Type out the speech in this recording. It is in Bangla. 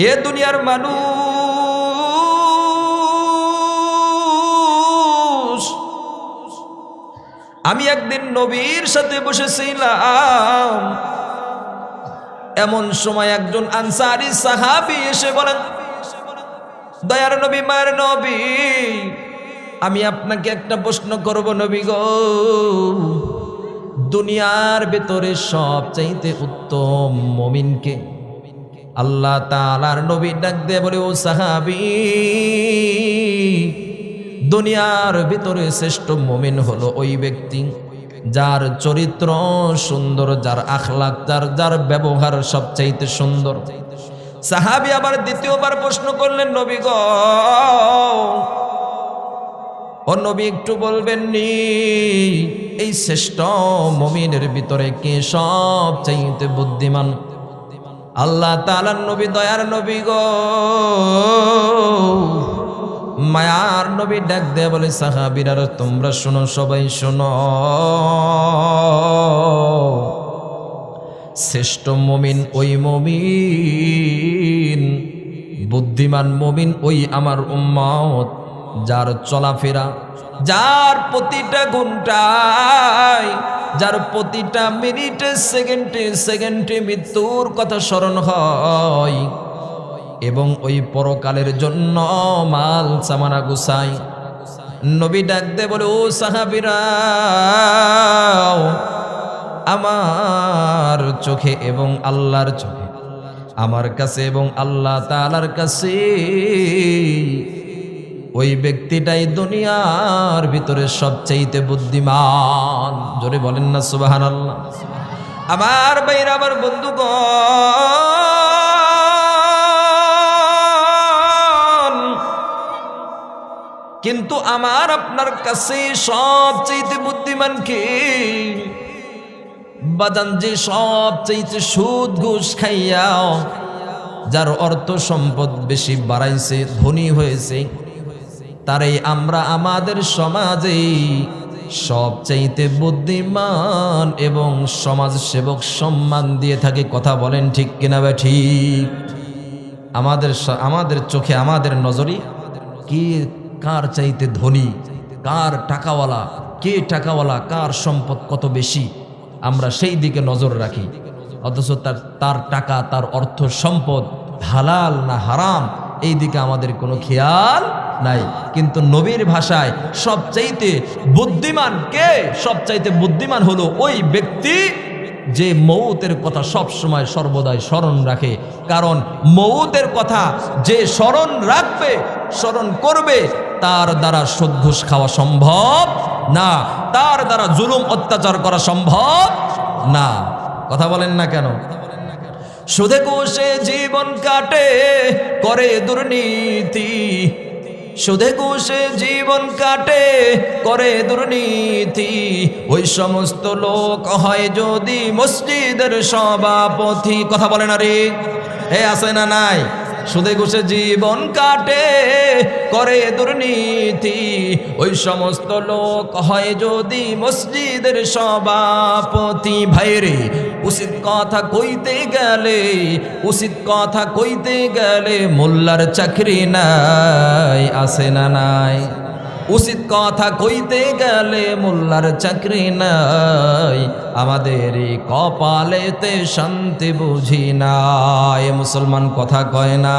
এ দুনিয়ার মানুষ, আমি একদিন নবীর সাথে বসেছিলাম। এমন সময় একজন আনসারী সাহাবী এসে বলেন, দয়ার নবী, মায়ের নবী, আমি আপনাকে একটা প্রশ্ন করব নবী গো। দুনিয়ার ভেতরে সবচাইতে উত্তম মুমিনকে? আল্লাহ তাআলার নবী ডাক দিয়ে বলে, ও সাহাবী, দুনিয়ার ভিতরে শ্রেষ্ঠ মুমিন হলো ওই ব্যক্তি যার চরিত্র সুন্দর, যার আখলাক, যার ব্যবহার সবচাইতে সুন্দর। সাহাবী আবার দ্বিতীয়বার প্রশ্ন করলেন, নবী গো, ও নবী একটু বলবেন নি এই শ্রেষ্ঠ মুমিনের ভিতরে কে সবচাইতে বুদ্ধিমান? আল্লাহ তাআলার নবী, দয়ার নবী গো, মায়ার নবী ডাক দেয়া বলে, সাহাবীরা তোমরা শোনো, সবাই শোনো, শ্রেষ্ঠ মুমিন ওই মুমিন, বুদ্ধিমান মুমিন ওই আমার উম্মত যার চলাফেরা, যার প্রতিটা ঘন্টায়, যার প্রতিটা মিনিটে, সেকেন্ডে সেকেন্ডে মৃত্যুর কথা স্মরণ হয় এবং ওই পরকালের জন্য মাল সামানা গুছাই। নবী ডাক দে বলে, ও সাহাবীরা, আমার চোখে এবং আল্লাহর চোখে, আমার কাছে এবং আল্লাহ তাআলার কাছে ওই ব্যক্তিটাই দুনিয়ার ভিতরে সবচাইতে বুদ্ধিমান। জোরে বলেন না সুবহানাল্লাহ। আমার ভাইরা, আমার বন্ধুগণ, কিন্তু আমার আপনার কাছে সবচাইতে বুদ্ধিমান কে? বাদান যে সবচাইতে সুদ ঘুষ খাইয়া যার অর্থ সম্পদ বেশি বাড়াইছে, ধনী হয়েছে, তারে আমরা আমাদের সমাজে সবচাইতে বুদ্ধিমান এবং সমাজ সেবক সম্মান দিয়ে থাকে। কথা বলেন ঠিক কিনা বা ঠিক? আমাদের চোখে, আমাদের নজরে কি কার চাইতে ধনী, কার টাকাওয়ালা, কে টাকাওয়ালা, কার সম্পদ কত বেশি, আমরা সেই দিকে নজর রাখি। অথচ তার টাকা, তার অর্থ সম্পদ হালাল না হারাম, এই দিকে আমাদের কোনো খেয়াল নাই। কিন্তু নবীর ভাষায় সবচাইতে বুদ্ধিমান কে? সবচাইতে বুদ্ধিমান হলো ওই ব্যক্তি যে মৌতের কথা সব সময় সর্বদাই স্মরণ রাখে। কারণ মৌতের কথা যে স্মরণ রাখবে, স্মরণ করবে, তার দ্বারা সুদ ঘুষ খাওয়া সম্ভব না, তার দ্বারা জুলুম অত্যাচার করা সম্ভব না। কথা বলেন না কেন? সুদে ঘুষে জীবন কাটে, করে দুর্নীতি, সুদে ঘুষে জীবন কাটে, করে দুর্নীতি, ওই সমস্ত লোক হয় যদি মসজিদের সভাপতি। কথা বলে না রে, এ আছে না নাই? সুদে ঘুষে জীবন কাটে, করে দুর্নীতি, ওই সমস্ত লোক হয় যদি মসজিদের সভাপতি। ভাইরে, উচিত কথা কইতে গেলে, উচিত কথা কইতে গেলে মোল্লার চাকরি নাই, আছে না নাই? উচিত কথা কইতে গেলে মোল্লার চাকরি নাই, আমাদের কপালেতে শান্তি বুঝি না। এ মুসলমান কথা কয় না।